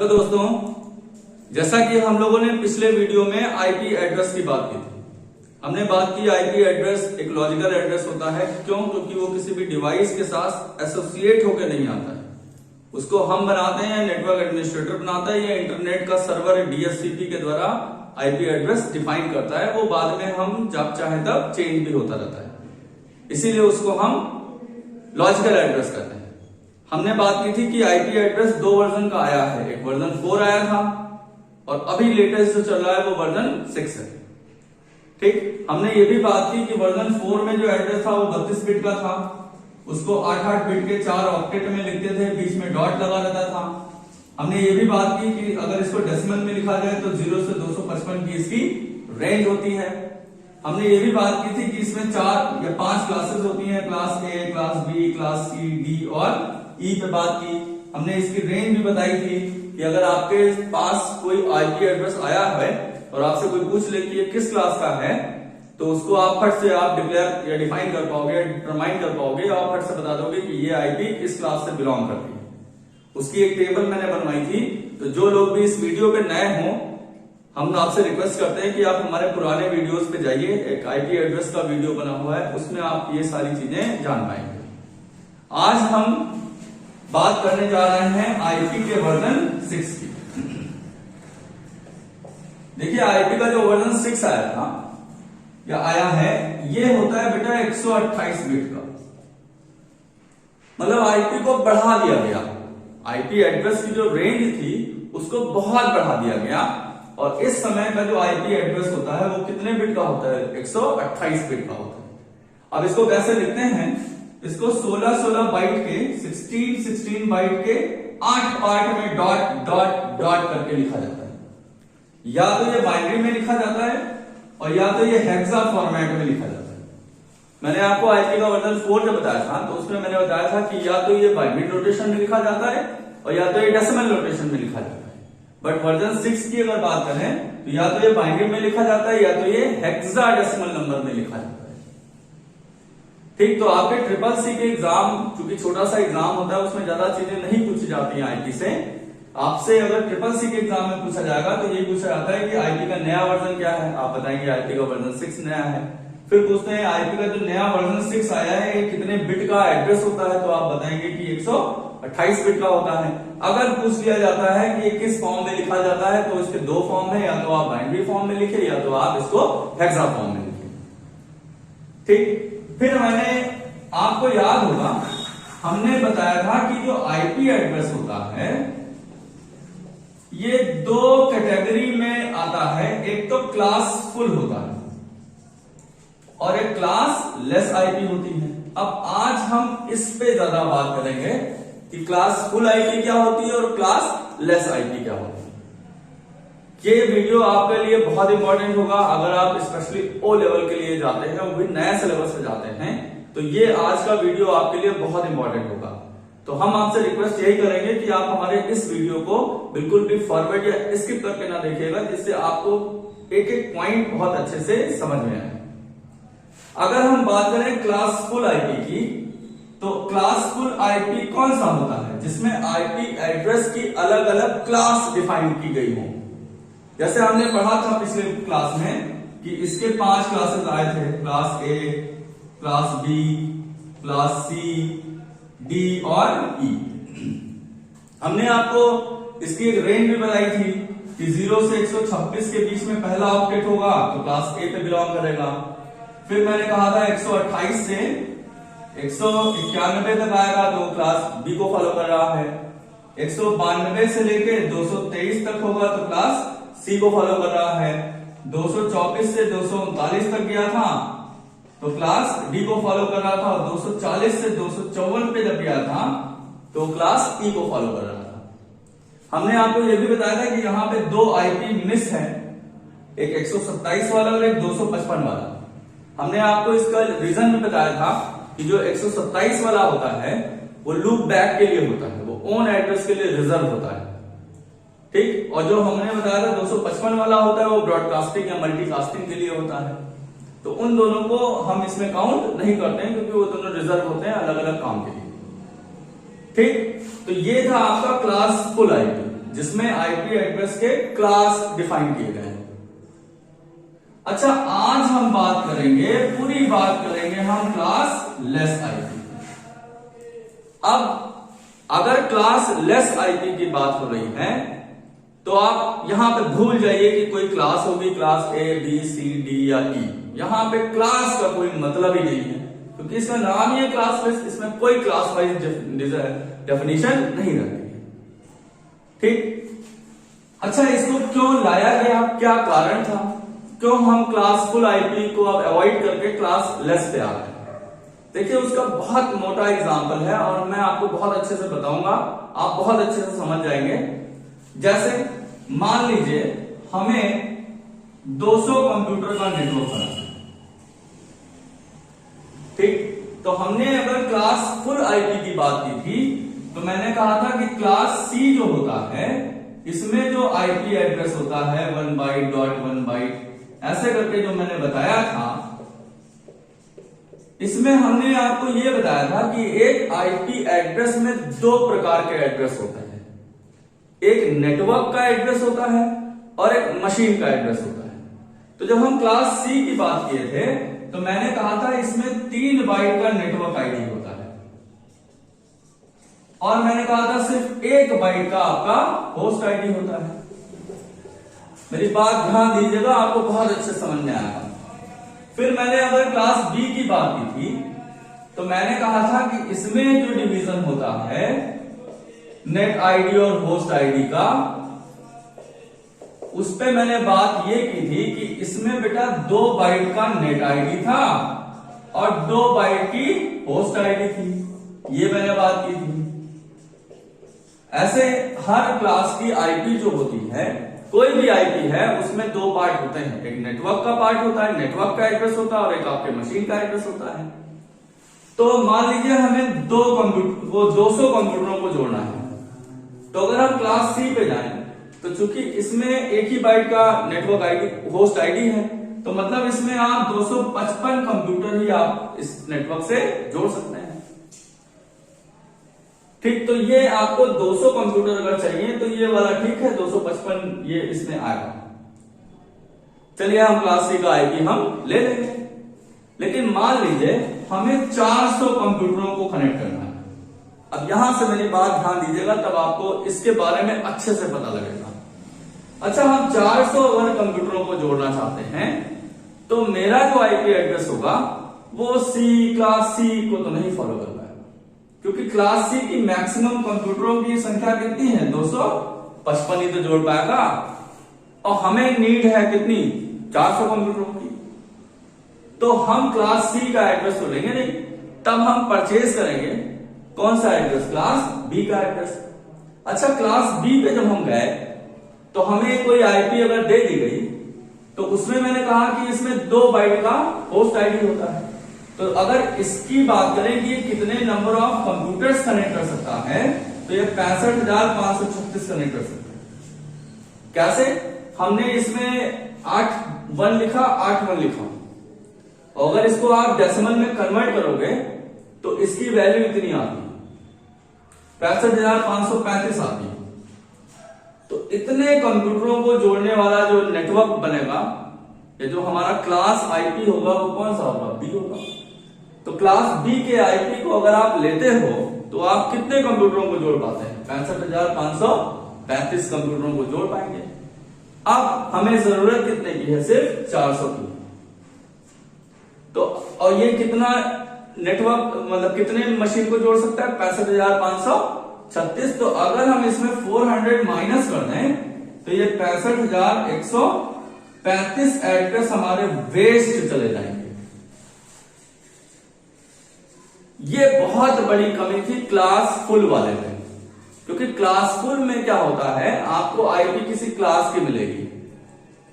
तो दोस्तों, जैसा कि हम लोगों ने पिछले वीडियो में आईपी एड्रेस की बात की थी, हमने बात की आईपी एड्रेस एक लॉजिकल एड्रेस होता है। क्यों? क्योंकि वो किसी भी डिवाइस के साथ एसोसिएट होकर नहीं आता है। उसको हम बनाते हैं, नेटवर्क एडमिनिस्ट्रेटर बनाता है, या इंटरनेट का सर्वर डीएचसीपी के द्वारा आईपी एड्रेस डिफाइन करता है। वो बाद में हम जब चाहे तब चेंज भी होता रहता है, इसीलिए उसको हम लॉजिकल एड्रेस कहते हैं। हमने बात की थी कि आईपी एड्रेस दो वर्जन का आया है, एक वर्जन 4 आया था और अभी लेटेस्ट जो चल रहा है वो वर्जन 6 है। ठीक, हमने ये भी बात की कि वर्जन 4 में जो एड्रेस था वो 32 बिट का था, उसको 8-8 बिट के 4 ऑक्टेट में लिखते थे, बीच में डॉट लगा रहता था। हमने ये भी बात की कि अगर इसको डेसिमल में लिखा जाए तो 0 से 255 की इसकी रेंज होती है। हमने ये भी बात की थी कि इसमें 4 या 5 क्लासेस होती हैं, class A, class B, class C, D और ई पे बात की। हमने इसकी रेंज भी बताई थी कि अगर आपके पास कोई आईपी एड्रेस आया है और आपसे कोई पूछ ले कि ये किस क्लास का है, तो उसको आप फट से आप डिक्लेयर या डिफाइन कर पाओगे, डिटरमाइन कर पाओगे और फट से बता दोगे कि ये आईपी किस क्लास से बिलोंग करती है। उसकी एक टेबल मैंने बनवाई थी। तो जो लोग भी इस वीडियो पे नए हों, हम आपसे रिक्वेस्ट करते हैं कि आप हमारे पुराने वीडियोस पे जाइए, एक आईपी एड्रेस का वीडियो बना हुआ है, उसमें आप ये सारी चीजें जान पाएंगे। आज हम बात करने जा रहे हैं आईपी के वर्जन 6 की। देखिए, आईपी का जो वर्जन 6 आया था या आया है, ये होता है बेटा 128 बिट का। मतलब आईपी को बढ़ा दिया गया। आईपी एड्रेस की जो रेंज थी उसको बहुत बढ़ा दिया गया और इस समय का जो आईपी एड्रेस होता है वो कितने बिट का होता है? 128 बिट का होता है। अब इसको कैसे लिखते हैं? इसको 16-16 बाइट के 16-16 बाइट के 8 पार्ट में डॉट डॉट डॉट करके लिखा जाता है। या तो ये बाइनरी में लिखा जाता है और या तो ये हेक्सा फॉर्मेट में लिखा जाता है। मैंने आपको आईपी का वर्जन 4 जब बताया था तो उसमें मैंने बताया था कि या तो ये बाइनरी नोटेशन में लिखा जाता है और या तो ये डेसिमल नोटेशन में लिखा जाता है। बट वर्जन 6 की अगर बात करें तो या तो ये बाइनरी में लिखा जाता है या तो ये हेक्साडेसिमल नंबर में लिखा जाता है। ठीक, तो आपके ट्रिपल सी के एग्जाम, चूंकि छोटा सा एग्जाम होता है, उसमें ज्यादा चीजें नहीं पूछी जाती हैं आईपी से। आपसे अगर ट्रिपल सी के एग्जाम में पूछा जाएगा तो यही पूछा जाता है कि आईपी का नया वर्जन क्या है। आप बताएंगे आईपी का वर्जन 6 नया है। फिर पूछते हैं आईपी का जो नया वर्जन 6 आया है ये कितने बिट का एड्रेस होता है, तो आप बताएंगे कि 128 बिट का होता है। अगर पूछ लिया जाता है कि किस फॉर्म में लिखा जाता है, तो इसके दो फॉर्म है, या तो आप बाइनरी फॉर्म में लिखे या तो आप इसको हेक्सा फॉर्म में लिखे। ठीक, फिर मैंने आपको याद होगा हमने बताया था कि जो आईपी एड्रेस होता है ये दो कैटेगरी में आता है। एक तो क्लास फुल होता है और एक क्लास लेस आईपी होती है। अब आज हम इस पे ज्यादा बात करेंगे कि क्लास फुल आईपी क्या होती है और क्लास लेस आईपी क्या होती है। ये वीडियो आपके लिए बहुत इंपॉर्टेंट होगा अगर आप स्पेशली ओ लेवल के लिए जाते हैं, वो भी नए सिलेबस पे जाते हैं, तो ये आज का वीडियो आपके लिए बहुत इंपॉर्टेंट होगा। तो हम आपसे रिक्वेस्ट यही करेंगे कि आप हमारे इस वीडियो को बिल्कुल भी फॉरवर्ड या स्किप करके ना देखिएगा, जिससे आपको एक एक पॉइंट बहुत अच्छे से समझ में आए। अगर हम बात करें क्लास फुल आईपी की, तो क्लास फुल आईपी कौन सा होता है? जिसमें आईपी एड्रेस की अलग अलग क्लास डिफाइन की गई हो। जैसे हमने पढ़ा था पिछले क्लास में कि इसके 5 क्लासेस आए थे, class A, class B, class C, D और ई। हमने आपको इसकी एक रेंज भी बताई थी कि 0 से 126 के बीच में पहला ऑक्टेट होगा तो क्लास ए पे बिलोंग करेगा। फिर मैंने कहा था 128 से 191 तक आएगा तो क्लास बी को फॉलो कर रहा है। 192 से लेके 223 तक होगा तो क्लास सी को फॉलो कर रहा है। 224 से 239 तक गया था तो क्लास डी को फॉलो कर रहा था। 240 से 254 पे जब गया था तो क्लास ई को फॉलो कर रहा था। हमने आपको यह भी बताया था कि यहाँ पे 2 आईपी मिस है, एक 127 वाला और एक 255 वाला। हमने आपको इसका रीजन भी बताया था कि जो 127 वाला होता है वो लूप बैक के लिए होता है, वो ओन एड्रेस के लिए रिजर्व होता है। ठीक, और जो हमने बताया था 255 वाला होता है वो ब्रॉडकास्टिंग या मल्टीकास्टिंग के लिए होता है। तो उन दोनों को हम इसमें काउंट नहीं करते हैं क्योंकि वो दोनों रिजर्व होते हैं अलग अलग काम के लिए। ठीक, तो ये था आपका क्लास फुल आईपी। जिसमें आईपी एड्रेस के क्लास डिफाइन किए गए हैं। अच्छा, आज हम बात करेंगे, पूरी बात करेंगे हम क्लास लेस आईपी। अब अगर क्लास लेस आईपी की बात हो रही है तो आप यहां पे भूल जाइए कि कोई क्लास होगी, class A B C D या ई। यहां पे क्लास का कोई मतलब ही नहीं है, क्योंकि इसका नाम ही है क्लास लेस, इसमें कोई क्लास वाइज डेफिनेशन नहीं रहती है। ठीक। अच्छा, इसको क्यों लाया गया, क्या कारण था, क्यों हम क्लास फुल आईपी को अब अवॉइड करके क्लास लेस पे आ गए? देखिए, उसका बहुत मोटा एग्जांपल है और मैं आपको बहुत अच्छे से बताऊंगा, आप बहुत अच्छे से समझ जाएंगे। जैसे मान लीजिए हमें 200 कंप्यूटर का नेटवर्क बनाना है। ठीक, तो हमने अगर क्लास फुल आईपी की बात की थी तो मैंने कहा था कि क्लास सी जो होता है इसमें जो आईपी एड्रेस होता है 1 बाइट डॉट 1 बाइट ऐसे करके जो मैंने बताया था, इसमें हमने आपको यह बताया था कि एक आईपी एड्रेस में 2 प्रकार के एड्रेस होते हैं। एक नेटवर्क का एड्रेस होता है और एक मशीन का एड्रेस होता है। तो जब हम क्लास सी की बात किए थे तो मैंने कहा था इसमें 3 बाइट का नेटवर्क आईडी होता है और मैंने कहा था सिर्फ 1 बाइट का आपका होस्ट आईडी होता है। मेरी बात ध्यान दीजिएगा, आपको बहुत अच्छे समझ में आएगा। फिर मैंने अगर क्लास बी की बात की थी तो मैंने कहा था कि इसमें जो डिवीजन होता है नेट आईडी और होस्ट आईडी का, उस पे मैंने बात ये की थी कि इसमें बेटा 2 बाइट का नेट आईडी था और 2 बाइट की होस्ट आईडी थी, ये मैंने बात की थी। ऐसे हर क्लास की आईपी जो होती है, कोई भी आईपी है उसमें 2 पार्ट होते हैं, एक नेटवर्क का पार्ट होता है, नेटवर्क का एड्रेस होता है और एक आपके मशीन का एड्रेस होता है। तो मान लीजिए हमें 200 कंप्यूटरों को जोड़ना है, तो अगर हम क्लास सी पे जाएं तो चूंकि इसमें 1 ही बाइट का नेटवर्क आईडी होस्ट आईडी है, तो मतलब इसमें आप 255 कंप्यूटर ही आप इस नेटवर्क से जोड़ सकते हैं। ठीक, तो ये आपको 200 कंप्यूटर अगर चाहिए तो ये वाला ठीक है, 255 ये इसमें आएगा। चलिए हम क्लास सी का आईपी हम ले लेंगे, लेकिन मान लीजिए हमें 400 कंप्यूटरों को कनेक्ट करना है। अब यहां से मेरी बात ध्यान दीजिएगा, तब आपको इसके बारे में अच्छे से पता लगेगा। अच्छा, हम 400 अगर कंप्यूटरों को जोड़ना चाहते हैं तो मेरा जो आईपी एड्रेस होगा वो सी क्लास सी को तो नहीं फॉलो कर पाएगा, क्योंकि क्लास सी की मैक्सिमम कंप्यूटरों की संख्या कितनी है? 255 ही तो जोड़ पाएगा और हमें नीड है कितनी? 400 कंप्यूटरों की। तो हम क्लास सी का एड्रेस तो लेंगे नहीं, तब हम परचेज करेंगे कौन सा एड्रेस? क्लास बी का एड्रेस। अच्छा, क्लास बी पे जब हम गए तो हमें कोई आईपी अगर दे दी गई तो उसमें मैंने कहा कि इसमें 2 बाइट का होस्ट आईडी होता है। तो अगर इसकी बात करें कि कितने नंबर ऑफ कंप्यूटर्स कनेक्ट कर सकता है, तो ये 65,536 कनेक्ट कर सकता है। कैसे? हमने इसमें 8 1 लिखा, 8 1 लिखा, और अगर इसको आप डेसिमल में कन्वर्ट करोगे तो इसकी वैल्यू इतनी आती है, 65,535 आती है। तो इतने कंप्यूटरों को जोड़ने वाला जो नेटवर्क बनेगा, ये जो हमारा क्लास आईपी होगा वो कौन सा होगा? बी होगा। तो क्लास बी के आईपी को अगर आप लेते हो तो आप कितने कंप्यूटरों को जोड़ पाते हैं? 65,535 कंप्यूटरों को जोड़ पाएंगे। अब हमें जरूरत कितने की है? सिर्फ 400 की। तो और ये कितना नेटवर्क, मतलब कितने मशीन को जोड़ सकता है? 65,536। तो अगर हम इसमें 400 माइनस कर दें तो ये 65,135 एड्रेस हमारे वेस्ट चले जाएंगे। ये बहुत बड़ी कमी थी क्लास फुल वाले में, क्योंकि क्लास फुल में क्या होता है, आपको आईपी किसी क्लास की मिलेगी।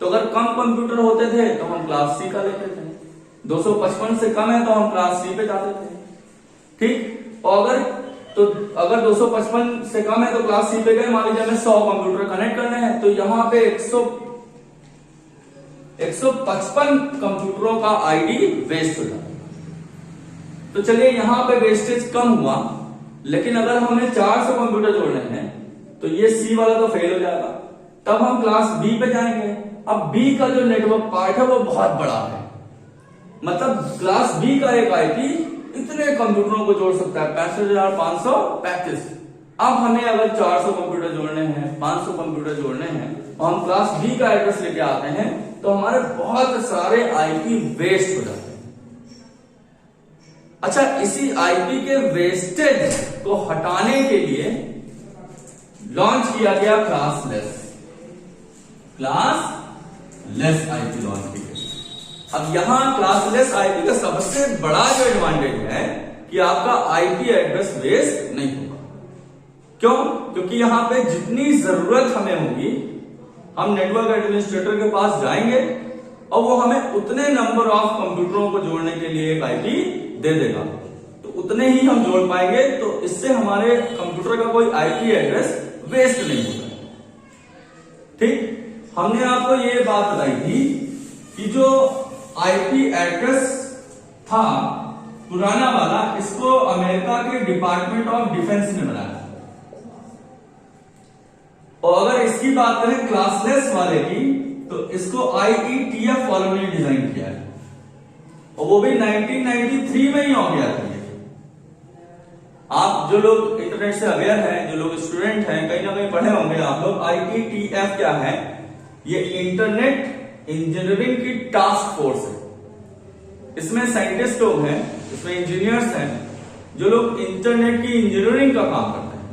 तो अगर कम कंप्यूटर होते थे तो हम क्लास सी का लेते थे, 255 से कम है तो हम क्लास सी पे जाते थे। ठीक, और अगर 255 से कम है तो क्लास सी पे गए। मान लीजिए हमें 100 कंप्यूटर कनेक्ट करने हैं, तो यहां पे 155 कंप्यूटरों का आईडी वेस्ट हो जाता है। तो चलिए यहां पे वेस्टेज कम हुआ, लेकिन अगर हमें 400 कंप्यूटर जोड़ने हैं तो तो ये सी वाला तो फेल हो जाएगा। तब हम क्लास बी पे जाएंगे। अब बी का जो नेटवर्क पार्ट है वो बहुत बड़ा है, मतलब क्लास बी का एक आईपी इतने कंप्यूटरों को जोड़ सकता है 65,535। अब हमें अगर 400 कंप्यूटर जोड़ने हैं, 500 कंप्यूटर जोड़ने हैं और हम क्लास बी का एड्रेस लेके आते हैं तो हमारे बहुत सारे आईपी वेस्ट हो जाते हैं। अच्छा, इसी आईपी के वेस्टेज को हटाने के लिए लॉन्च किया गया क्लासलेस आईपी लॉन्च किया। अब यहां क्लासलेस आईपी का सबसे बड़ा जो एडवांटेज है कि आपका आईपी एड्रेस वेस्ट नहीं होगा। क्यों? क्योंकि यहां पे जितनी जरूरत हमें होगी हम नेटवर्क एडमिनिस्ट्रेटर के पास जाएंगे और वो हमें उतने नंबर ऑफ कंप्यूटरों को जोड़ने के लिए एक आईपी दे देगा, तो उतने ही हम जोड़ पाएंगे। तो इससे हमारे कंप्यूटर का कोई आईपी एड्रेस वेस्ट नहीं होता। ठीक, हमने आपको ये बात बताई थी कि जो आईपी एड्रेस था पुराना वाला, इसको अमेरिका के डिपार्टमेंट ऑफ डिफेंस ने बनाया। और अगर इसकी बात करें क्लासलेस वाले की, तो इसको IETF वालों ने डिजाइन किया है और वो भी 1993 में ही हो गया था। आप जो लोग इंटरनेट से अवेयर हैं, जो लोग स्टूडेंट हैं, कहीं ना कहीं पढ़े होंगे आप लोग। IETF क्या है? ये इंटरनेट इंजीनियरिंग की टास्क फोर्स है। इसमें साइंटिस्ट लोग हैं, इसमें इंजीनियर्स हैं, जो लोग इंटरनेट की इंजीनियरिंग का काम करते हैं।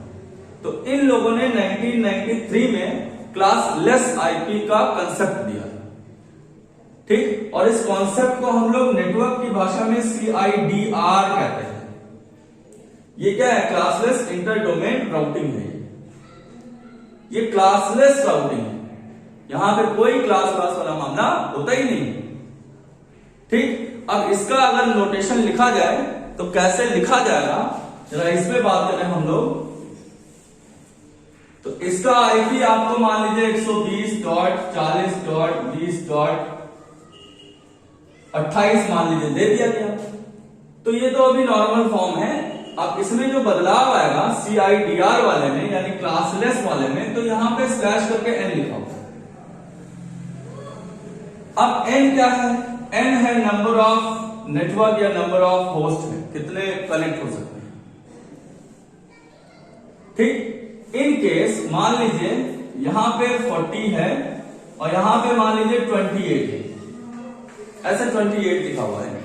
तो इन लोगों ने 1993 में क्लासलेस आईपी का कंसेप्ट दिया। ठीक, और इस कॉन्सेप्ट को हम लोग नेटवर्क की भाषा में CIDR कहते हैं। ये क्या है? क्लासलेस इंटर डोमेन राउटिंग है। ये क्लासलेस राउटिंग है, यहां पे कोई क्लास वाला मामला होता ही नहीं। ठीक, अब इसका अगर नोटेशन लिखा जाए तो कैसे लिखा जाएगा, जरा इस पे बात करें हम लोग। तो इसका आईपी आपको मान लीजिए 120.40.20.28 मान लीजिए दे दिया गया। तो ये तो अभी नॉर्मल फॉर्म है। अब इसमें जो बदलाव आएगा CIDR वाले में, यानी क्लासलेस वाले में, तो यहां पे स्लैश करके n लिखा होगा। अब n क्या है? n है नंबर ऑफ नेटवर्क या नंबर ऑफ होस्ट में कितने कनेक्ट हो सकते हैं। ठीक, इन केस मान लीजिए यहां पे 40 है और यहां पे मान लीजिए 28 है, ऐसे 28 लिखा हुआ है।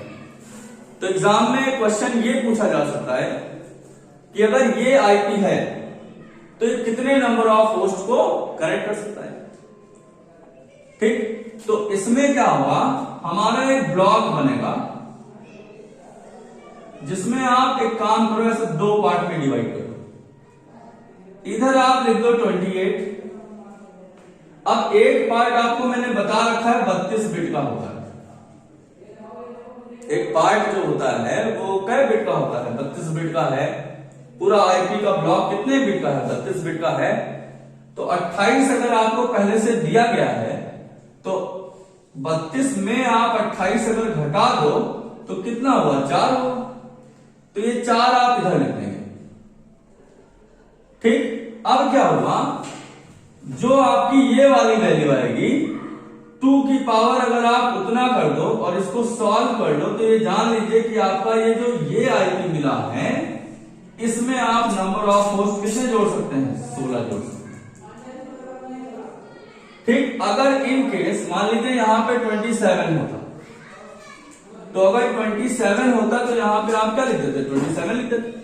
तो एग्जाम में क्वेश्चन ये पूछा जा सकता है कि अगर ये आईपी है तो ये कितने नंबर ऑफ होस्ट को कनेक्ट कर सकता है। ठीक, तो इसमें क्या होगा, हमारा एक ब्लॉक बनेगा जिसमें आप एक काम करो, ऐसे दो पार्ट में डिवाइड करो। इधर आप लिख दो 28। अब एक पार्ट आपको मैंने बता रखा है 32 बिट का होता है। एक पार्ट जो होता है वो कै बिट का होता है? 32 बिट का है। पूरा आईपी का ब्लॉक कितने बिट का है? 32 बिट का है। तो 28 अगर आपको पहले से दिया गया है तो 32 में आप 28 अगर घटा दो तो कितना हुआ? 4 हुआ। तो ये 4 आप इधर लिख देंगे। ठीक, अब क्या हुआ, जो आपकी ये वाली वैल्यू आएगी 2 की पावर अगर आप उतना कर दो और इसको सॉल्व कर लो तो ये जान लीजिए कि आपका ये जो ये आईपी मिला है इसमें आप नंबर ऑफ होस्ट कितने जोड़ सकते हैं? 16 जोड़ सकते हैं। ठीक, अगर इन केस मान लीजिए यहां पे 27 होता, तो अगर 27 होता तो यहां पे आप क्या लिख देते? 27 लिख देते।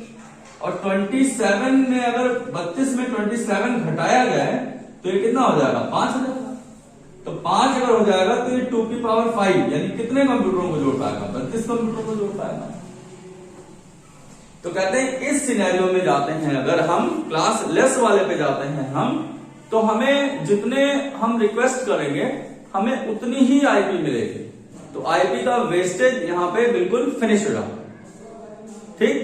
और 27 में अगर 32 में 27 घटाया जाए तो ये कितना हो जाएगा? 5 हो जाएगा। तो 5 अगर हो जाएगा तो ये 2 की पावर 5 यानी कितने कंप्यूटरों को जोड़ पाएगा? 32 कंप्यूटरों को जोड़ पाएगा। तो कहते हैं इस सिनेरियो में जाते हैं, अगर हम क्लास लेस वाले पे जाते हैं हम, तो हमें जितने हम रिक्वेस्ट करेंगे हमें उतनी ही आईपी मिलेगी। तो आईपी का वेस्टेज यहां पे बिल्कुल फिनिश हो जाता है। ठीक,